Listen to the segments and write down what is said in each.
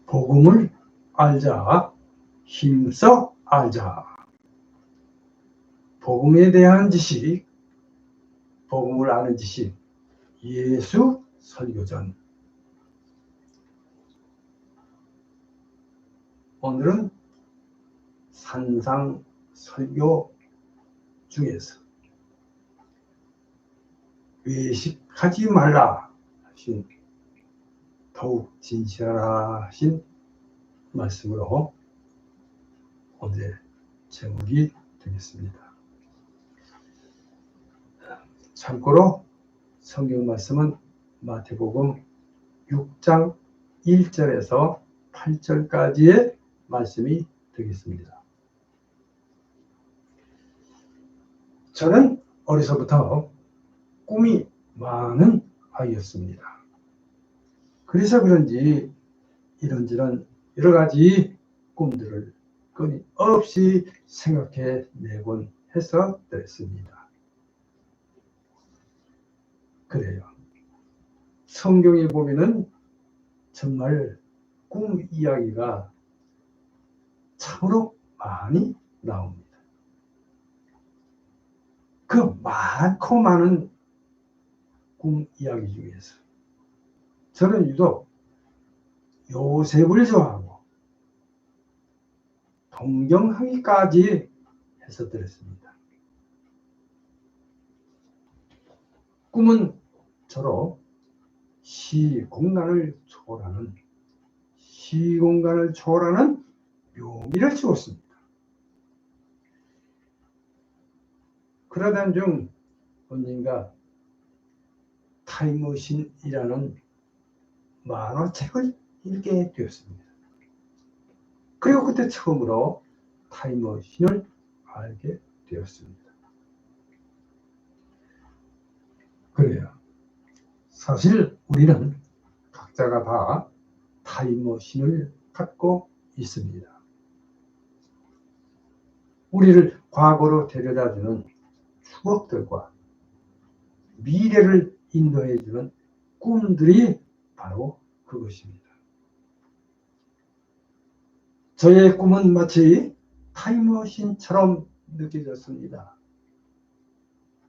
복음을 알자, 힘써 알자. 복음에 대한 지식, 복음을 아는 지식, 예수 설교전. 오늘은 산상 설교 중에서 외식하지 말라 하신 더욱 진실하신 말씀으로 오늘의 제목이 되겠습니다. 참고로 성경 말씀은 마태복음 6장 1절에서 8절까지의 말씀이 되겠습니다. 저는 어려서부터 꿈이 많은 아이였습니다. 그래서 그런지 이런저런 여러 가지 꿈들을 끊임없이 생각해 내곤 했었습니다. 그래요. 성경에 보면은 정말 꿈 이야기가 참으로 많이 나옵니다. 그 많고 많은 꿈 이야기 중에서 저는 유독 요셉을 좋아하고 동경하기까지 했었습니다. 꿈은 저로 시공간을 초월하는 묘미를 주었습니다. 그러던 중 언젠가 타임머신이라는 만화책을 읽게 되었습니다. 그리고 그때 처음으로 타임머신을 알게 되었습니다. 그래요. 사실 우리는 각자가 다 타임머신을 갖고 있습니다. 우리를 과거로 데려다주는 추억들과 미래를 인도해주는 꿈들이 바로 그것입니다. 저의 꿈은 마치 타임머신처럼 느껴졌습니다.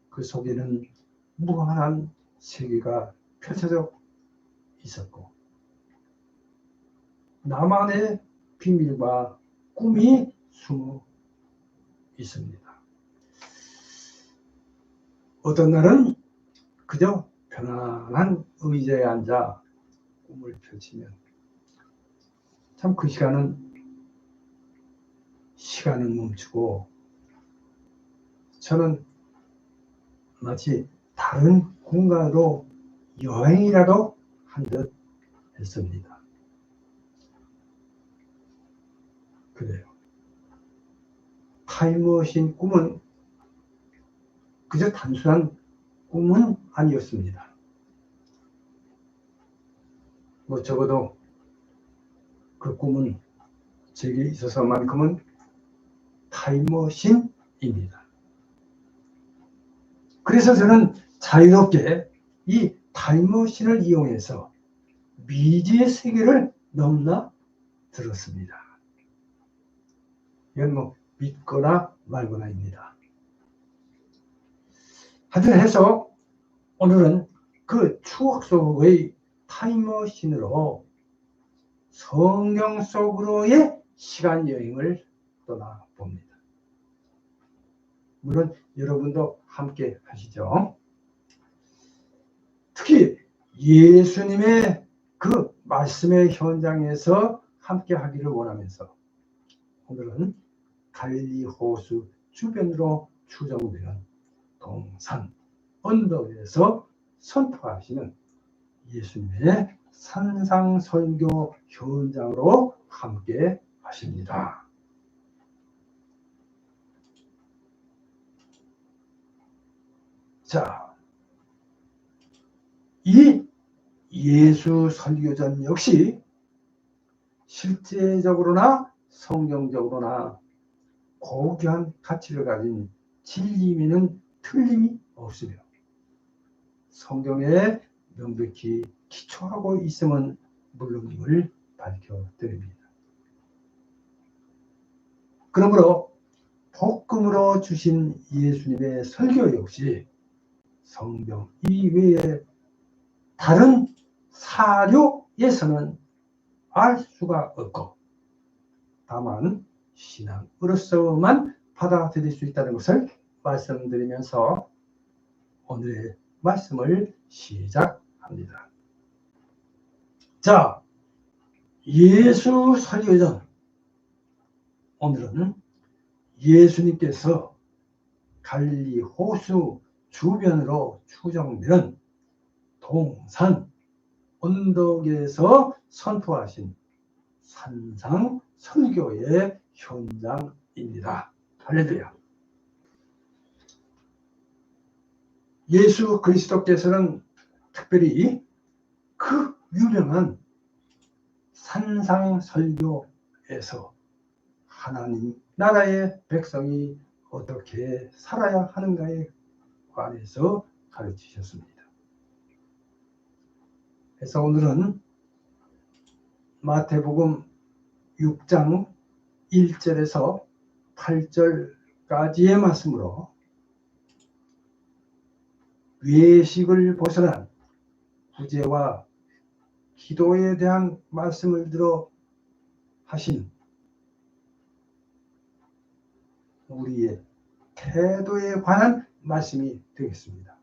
그 속에는 무한한 세계가 펼쳐져 있었고 나만의 비밀과 꿈이 숨어 있습니다. 어떤 날은 그저 편안한 의자에 앉아 꿈을 펼치면 참 그 시간은 멈추고 저는 마치 다른 공간으로 여행이라도 한 듯 했습니다. 그래요. 타임머신 꿈은 그저 단순한 꿈은 아니었습니다. 적어도 그 꿈은 제게 있어서만큼은 타임머신입니다. 그래서 저는 자유롭게 이 타임머신을 이용해서 미지의 세계를 넘나들었습니다. 이건 믿거나 말거나입니다. 하여튼 해서 오늘은 그 추억 속의 타임머신으로 성경 속으로의 시간 여행을 떠나봅니다. 물론 여러분도 함께 하시죠. 특히 예수님의 그 말씀의 현장에서 함께 하기를 원하면서 오늘은 갈릴리 호수 주변으로 추정되는 동산 언덕에서 선포하시는 예수님의 산상 설교 현장으로 함께 하십니다. 자, 이 예수 설교전 역시 실제적으로나 성경적으로나 고귀한 가치를 가진 진리에는 틀림이 없으며 성경에 명백히 기초하고 있음은 물론임을 밝혀드립니다. 그러므로 복음으로 주신 예수님의 설교 역시 성경 이외에 다른 사료에서는 알 수가 없고 다만 신앙으로서만 받아들일 수 있다는 것을 말씀드리면서 오늘의 말씀을 시작합니다. 자, 예수 설교전. 오늘은 예수님께서 갈릴리 호수 주변으로 추정되는 동산 언덕에서 선포하신 산상 설교의 현장입니다. 할렐루야. 예수 그리스도께서는 특별히 그 유명한 산상 설교에서 하나님 나라의 백성이 어떻게 살아야 하는가에 관해서 가르치셨습니다. 그래서 오늘은 마태복음 6장 1절에서 8절까지의 말씀으로 외식을 벗어난 구제와 기도에 대한 말씀을 들어 하신 우리의 태도에 관한 말씀이 되겠습니다.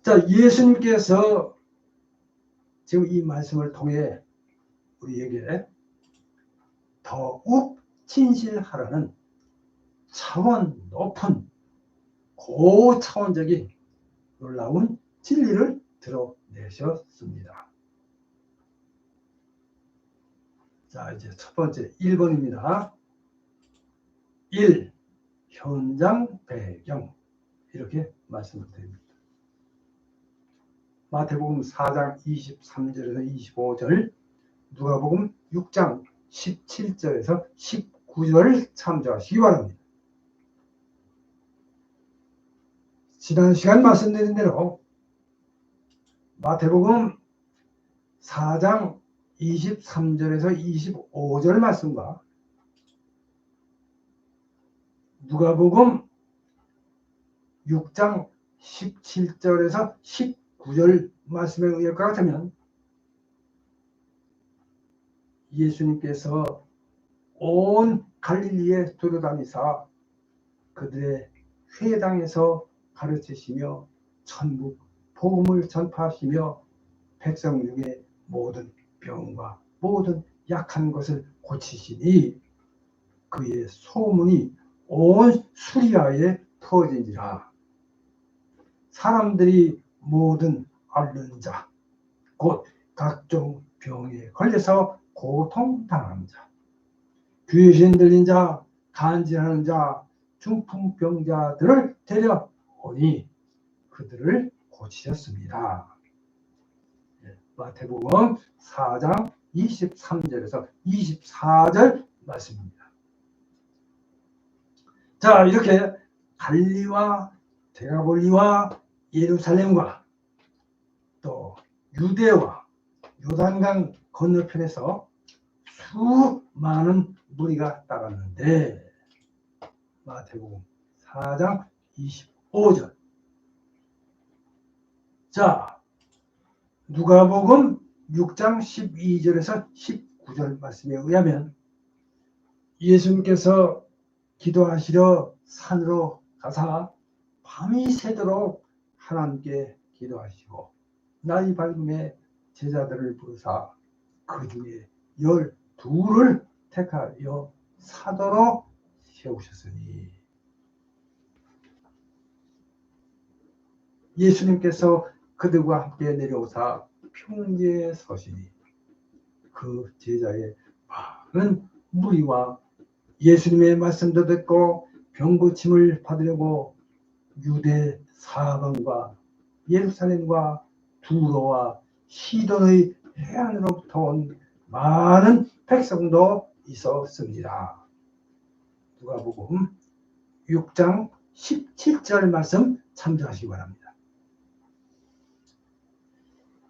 자, 예수님께서 지금 이 말씀을 통해 우리에게 더욱 진실하라는 차원 높은 고차원적인 놀라운 진리를 드러내셨습니다. 자, 이제 첫 번째 1번입니다. 1. 현장 배경. 이렇게 말씀을 드립니다. 마태복음 4장 23절에서 25절, 누가복음 6장 17절에서 19절을 참조하시기 바랍니다. 지난 시간 말씀드린 대로 마태복음 4장 23절에서 25절 말씀과 누가복음 6장 17절에서 19절 말씀에 의할 것 같으면 예수님께서 온 갈릴리에 두루다니사 그들의 회당에서 가르치시며 천국 복음을 전파하시며 백성 중에 모든 병과 모든 약한 것을 고치시니 그의 소문이 온 수리아에 퍼진지라. 사람들이 모든 앓는 자, 곧 각종 병에 걸려서 고통당하는 자, 귀신 들린 자, 간질하는 자, 중풍병자들을 데려오니 그들을 고치셨습니다. 마태복음 4장 23절에서 24절 말씀입니다. 자, 이렇게 갈릴리와 데가볼리와 예루살렘과 또 유대와 요단강 건너편에서 수많은 무리가 따랐는데 마태복음 4장 25절. 자, 누가복음 6장 12절에서 19절 말씀에 의하면 예수님께서 기도하시러 산으로 가사 밤이 새도록 하나님께 기도하시고 날이 밝음에 제자들을 부르사 그 중에 12를 택하여 사도로 세우셨으니 예수님께서 그들과 함께 내려오사 평지에 서시니 그 제자의 많은 무리와 예수님의 말씀도 듣고 병고침을 받으려고 유대 사방과 예루살렘과 두로와 시돈의 해안으로부터 온 많은 백성도 있었습니다. 누가복음 6장 17절 말씀 참조하시기 바랍니다.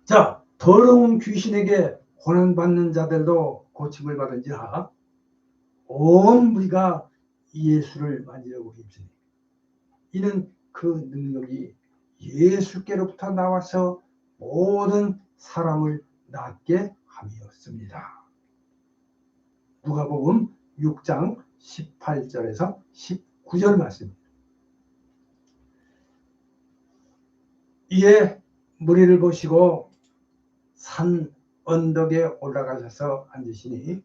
자, 더러운 귀신에게 고난받는 자들도 고침을 받은지라 온 무리가 예수를 만지려고 힘쓰니 이는 그 능력이 예수께로부터 나와서 모든 사람을 낫게 함이었습니다. 누가복음 6장 18절에서 19절 말씀입니다. 이에 무리를 보시고 산 언덕에 올라가셔서 앉으시니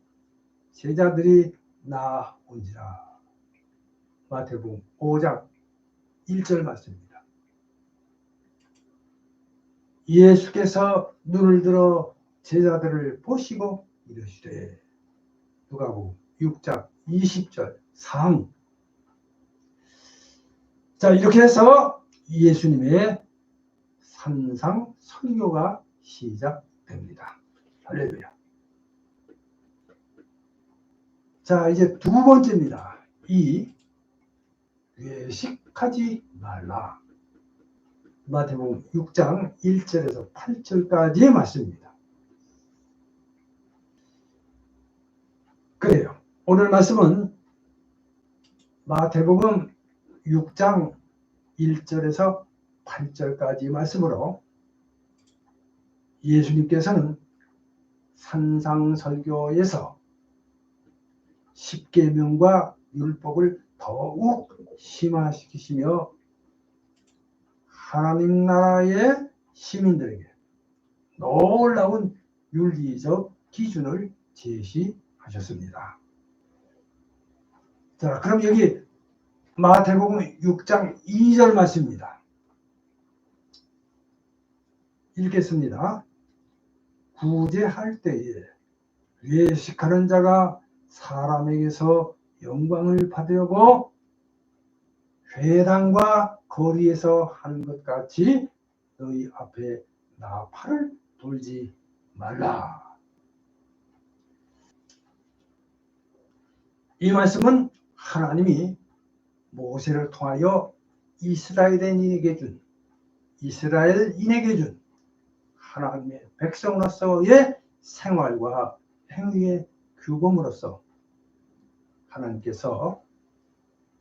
제자들이 나온지라. 마태복음 5장 1절 말씀입니다. 예수께서 눈을 들어 제자들을 보시고 이르시되. 누가복음 6장 20절 상. 자, 이렇게 해서 예수님의 산상 설교가 시작됩니다. 할렐루야. 자, 이제 두 번째입니다. 이 외식하지 말라. 마태복음 6장 1절에서 8절까지의 말씀입니다. 그래요. 오늘 말씀은 마태복음 6장 1절에서 8절까지 말씀으로 예수님께서는 산상설교에서 십계명과 율법을 더욱 심화시키시며 하나님 나라의 시민들에게 놀라운 윤리적 기준을 제시하셨습니다. 자, 그럼 여기 마태복음 6장 2절 말씀입니다. 읽겠습니다. 구제할 때에 외식하는 자가 사람에게서 영광을 받으려고 회당과 거리에서 하는 것 같이 너희 앞에 나팔을 불지 말라. 이 말씀은 하나님이 모세를 통하여 이스라엘인에게 준 하나님의 백성으로서의 생활과 행위의 규범으로서 하나님께서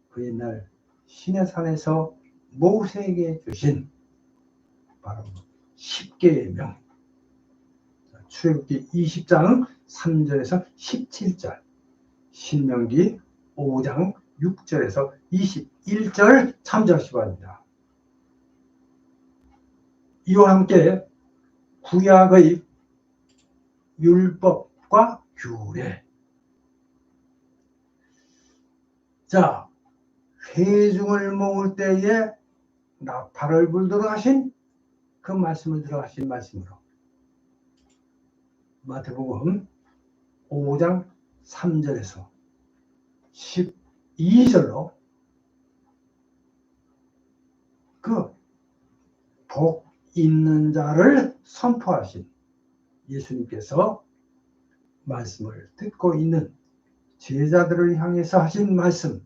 그 옛날 시내산에서 모세에게 주신 바로 십계명, 출애굽기 20장 3절에서 17절, 신명기 5장 6절에서 21절 참조하시기 바랍니다. 이와 함께 구약의 율법과 규례. 자, 회중을 모을 때에 나팔을 불도록 하신 그 말씀을 들어가신 말씀으로 마태복음 5장 3절에서 12절로 그 복 있는 자를 선포하신 예수님께서 말씀을 듣고 있는 제자들을 향해서 하신 말씀,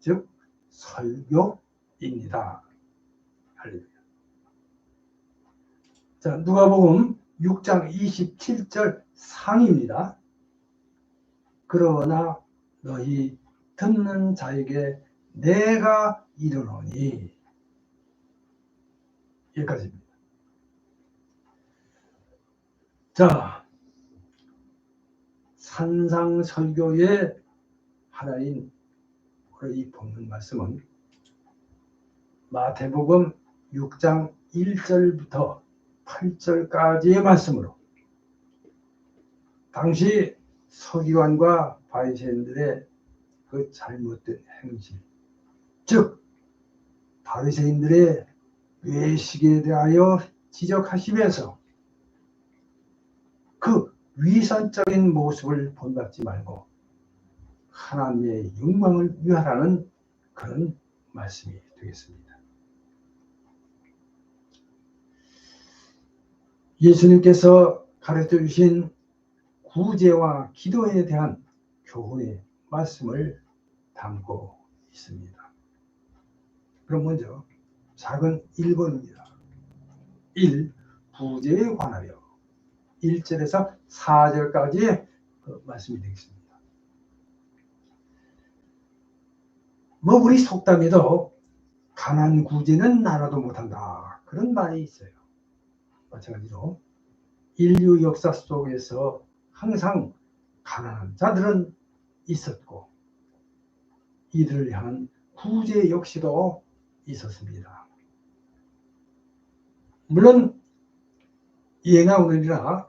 즉 설교입니다. 할렐루야. 자, 누가복음 6장 27절 상입니다. 그러나 너희 듣는 자에게 내가 이르노니. 여기까지입니다. 자, 산상설교의 하나인 이 본문 말씀은 마태복음 6장 1절부터 8절까지의 말씀으로 당시 서기관과 바리새인들의 그 잘못된 행실, 즉 바리새인들의 외식에 대하여 지적하시면서 그 위선적인 모습을 본받지 말고 하나님의 영광을 위하라는 그런 말씀이 되겠습니다. 예수님께서 가르쳐 주신 구제와 기도에 대한 교훈의 말씀을 담고 있습니다. 그럼 먼저 작은 1번입니다. 1. 구제에 관하여 1절에서 4절까지의 말씀이 되겠습니다. 뭐 우리 속담에도 가난 구제는 나라도 못한다 그런 말이 있어요. 마찬가지로 인류 역사 속에서 항상 가난한 자들은 있었고 이들을 향한 구제 역시도 있었습니다. 물론 예나 오늘이나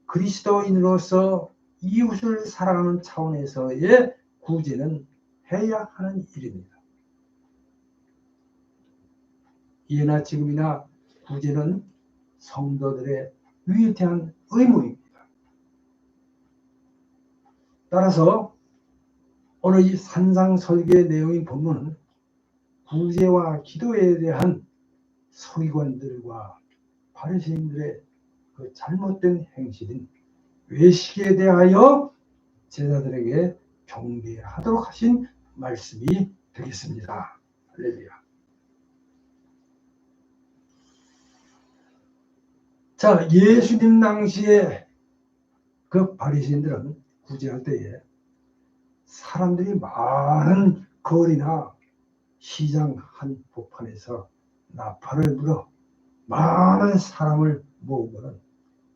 그리스도인으로서 이웃을 사랑하는 차원에서의 구제는 해야 하는 일입니다. 예나 지금이나 구제는 성도들의 위대한 의무입니다. 따라서 오늘 이 산상설교의 내용인 본문은 구제와 기도에 대한 서기관들과 바리새인들의 그 잘못된 행실인 외식에 대하여 제자들에게 경계하도록 하신 말씀이 되겠습니다. 할렐루야. 자, 예수님 당시에 그 바리새인들은 구제할 때에 사람들이 많은 거리나 시장 한복판에서 나팔을 불어 많은 사람을 모으고는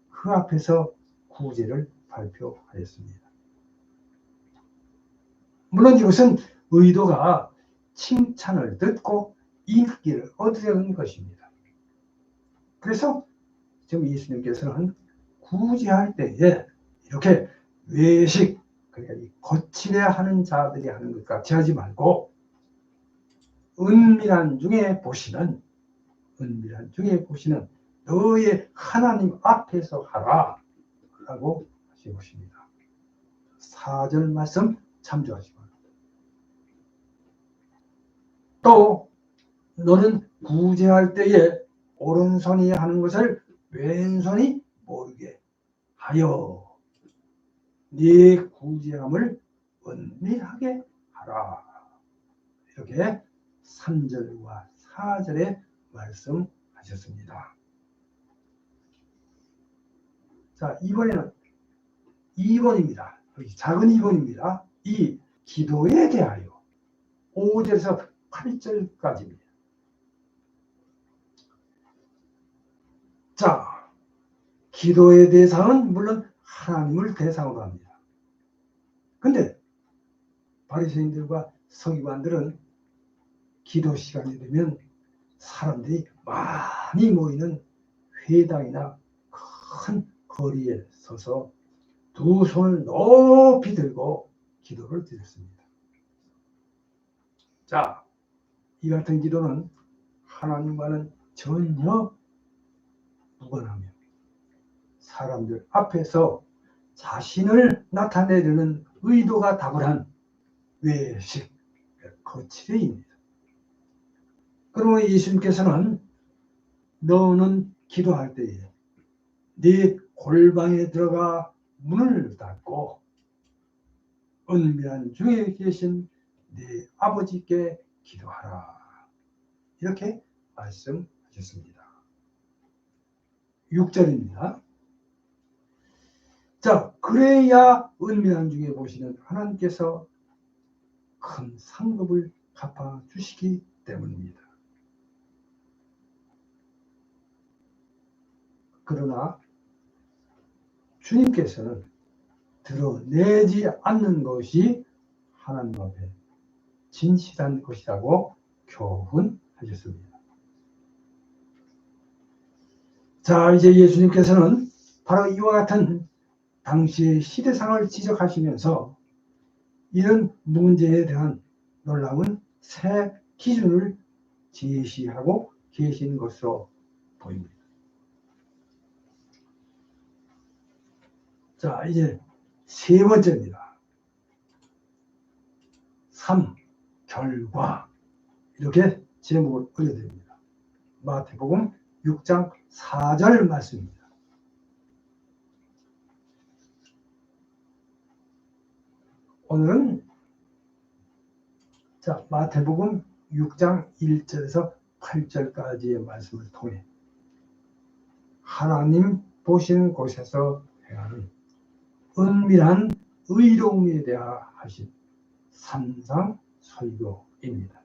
그 앞에서 구제를 발표하였습니다. 물론 이것은 의도가 칭찬을 듣고 인기를 얻으려는 것입니다. 그래서 지금 예수님께서는 구제할 때에 이렇게 외식, 그러니까 이 거칠어 하는 자들이 하는 것 같이 하지 말고 은밀한 중에 보시는 너의 하나님 앞에서 하라 라고 하신 것입니다. 4절 말씀 참조하시기 바랍니다. 또 너는 구제할 때에 오른손이 하는 것을 왼손이 모르게 하여 네 구제함을 은밀하게 하라. 이렇게 3절과 4절에 말씀하셨습니다. 자, 이번에는 2번입니다. 작은 2번입니다. 이 기도에 대하여 5절에서 8절까지입니다. 자, 기도의 대상은 물론 하나님을 대상으로 합니다. 근데 바리새인들과 서기관들은 기도 시간이 되면 사람들이 많이 모이는 회당이나 큰 거리에 서서 두 손을 높이 들고 기도를 드렸습니다. 자, 이 같은 기도는 하나님과는 전혀 무관하며 사람들 앞에서 자신을 나타내려는 의도가 다분한 외식, 거칠애입니다. 그러면 예수님께서는 너는 기도할 때에 네 골방에 들어가 문을 닫고 은밀한 중에 계신 네 아버지께 기도하라. 이렇게 말씀하셨습니다. 6절입니다. 자, 그래야 은밀한 중에 보시는 하나님께서 큰 상급을 갚아주시기 때문입니다. 그러나 주님께서는 드러내지 않는 것이 하나님 앞에 진실한 것이라고 교훈하셨습니다. 자, 이제 예수님께서는 바로 이와 같은 당시의 시대상을 지적하시면서 이런 문제에 대한 놀라운 새 기준을 제시하고 계신 것으로 보입니다. 자, 이제 세 번째입니다. 3. 결과. 이렇게 제목을 올려드립니다. 마태복음 6장 4절 말씀입니다. 오늘은 자, 마태복음 6장 1절에서 8절까지의 말씀을 통해 하나님 보시는 곳에서 행하는 은밀한 의로움에 대하 하신 산상설교입니다.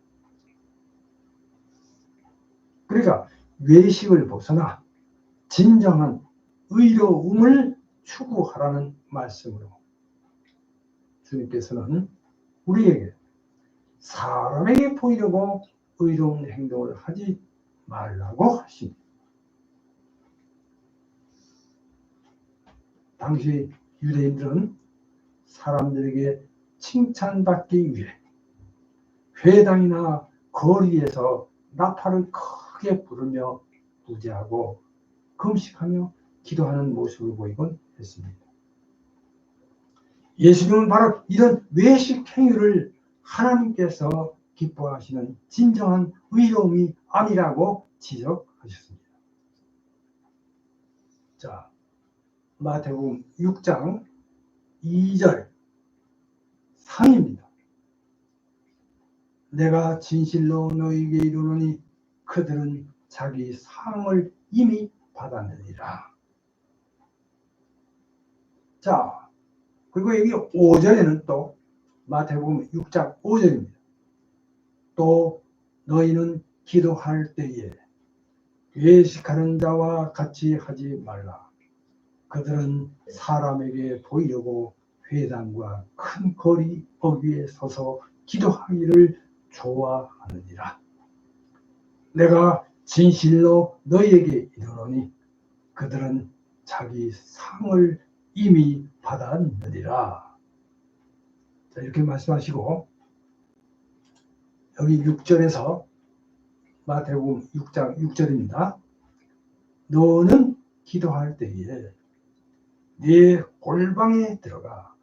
그러니까 외식을 벗어나 진정한 의로움을 추구하라는 말씀으로 주님께서는 우리에게 사람에게 보이려고 의로운 행동을 하지 말라고 하십니다. 당시 유대인들은 사람들에게 칭찬받기 위해 회당이나 거리에서 나팔을 크게 부르며 구제하고 금식하며 기도하는 모습을 보이곤 했습니다. 예수님은 바로 이런 외식 행위를 하나님께서 기뻐하시는 진정한 의로움이 아니라고 지적하셨습니다. 자, 마태복음 6장 2절 상입니다. 내가 진실로 너희에게 이르노니 그들은 자기 상을 이미 받았느니라. 자, 그리고 여기 5절에는 또 마태복음 6장 5절입니다. 또 너희는 기도할 때에 외식하는 자와 같이 하지 말라. 그들은 사람에게 보이려고 회당과 큰 거리 어귀에 서서 기도하기를 좋아하느니라. 내가 진실로 너희에게 이르노니 그들은 자기 상을 이미 받았느니라. 자, 이렇게 말씀하시고 여기 6절에서 마태복음 6장 6절입니다. 너는 기도할 때에 네 골방에 들어가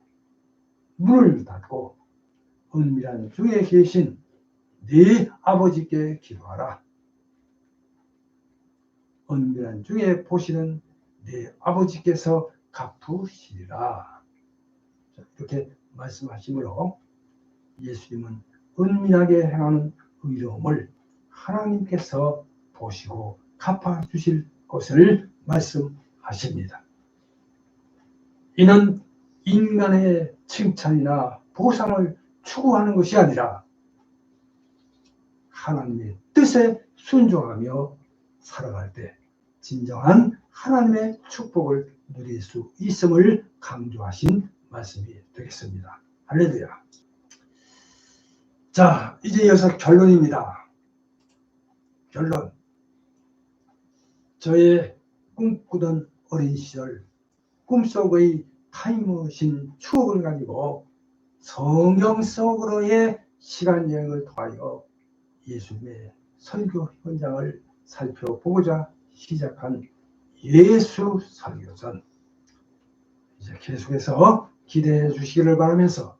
문을 닫고 은밀한 중에 계신 네 아버지께 기도하라. 은밀한 중에 보시는 네 아버지께서 갚으시리라. 이렇게 말씀하시므로 예수님은 은밀하게 행하는 의로움을 하나님께서 보시고 갚아주실 것을 말씀하십니다. 이는 인간의 칭찬이나 보상을 추구하는 것이 아니라 하나님의 뜻에 순종하며 살아갈 때 진정한 하나님의 축복을 누릴 수 있음을 강조하신 말씀이 되겠습니다. 할렐루야. 자, 이제 이어서 결론입니다. 결론. 저의 꿈꾸던 어린 시절 꿈속의 타임머신 추억을 가지고 성경 속으로의 시간여행을 통하여 예수님의 설교 현장을 살펴보고자 시작한 예수 설교전. 이제 계속해서 기대해 주시기를 바라면서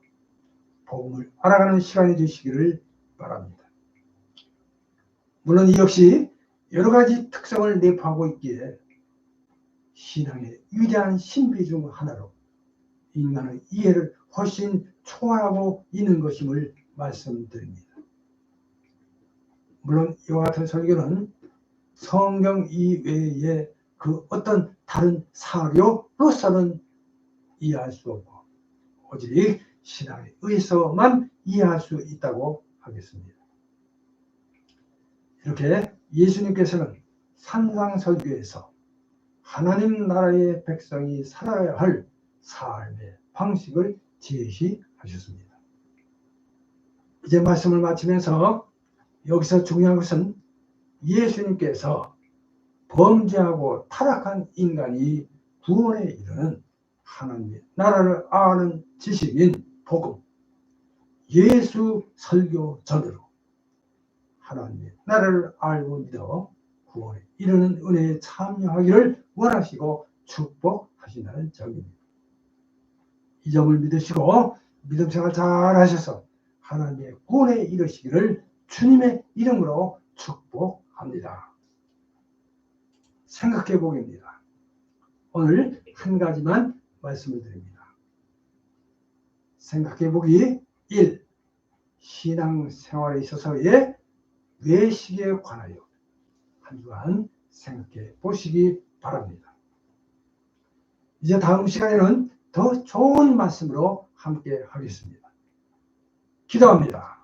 복음을 알아가는 시간이 되시기를 바랍니다. 물론 이 역시 여러 가지 특성을 내포하고 있기에 신앙의 위대한 신비 중 하나로 인간의 이해를 훨씬 초월하고 있는 것임을 말씀드립니다. 물론 이와 같은 설교는 성경 이외에 그 어떤 다른 사료로서는 이해할 수 없고 오직 신앙에 의해서만 이해할 수 있다고 하겠습니다. 이렇게 예수님께서는 산상설교에서 하나님 나라의 백성이 살아야 할 삶의 방식을 제시하셨습니다. 이제 말씀을 마치면서 여기서 중요한 것은 예수님께서 범죄하고 타락한 인간이 구원에 이르는 하나님의 나라를 아는 지식인 복음, 예수 설교 전으로 하나님의 나라를 알고 믿어 구원에 이르는 은혜에 참여하기를 원하시고 축복하신다는 점입니다. 이 점을 믿으시고 믿음 생활 잘 하셔서 하나님의 구원에 이르시기를 주님의 이름으로 축복합니다. 생각해 보겠습니다. 오늘 한 가지만 말씀을 드립니다. 생각해 보기 1. 신앙생활에 있어서의 외식에 관하여 한 주간 생각해 보시기 바랍니다. 이제 다음 시간에는 더 좋은 말씀으로 함께 하겠습니다. 기도합니다.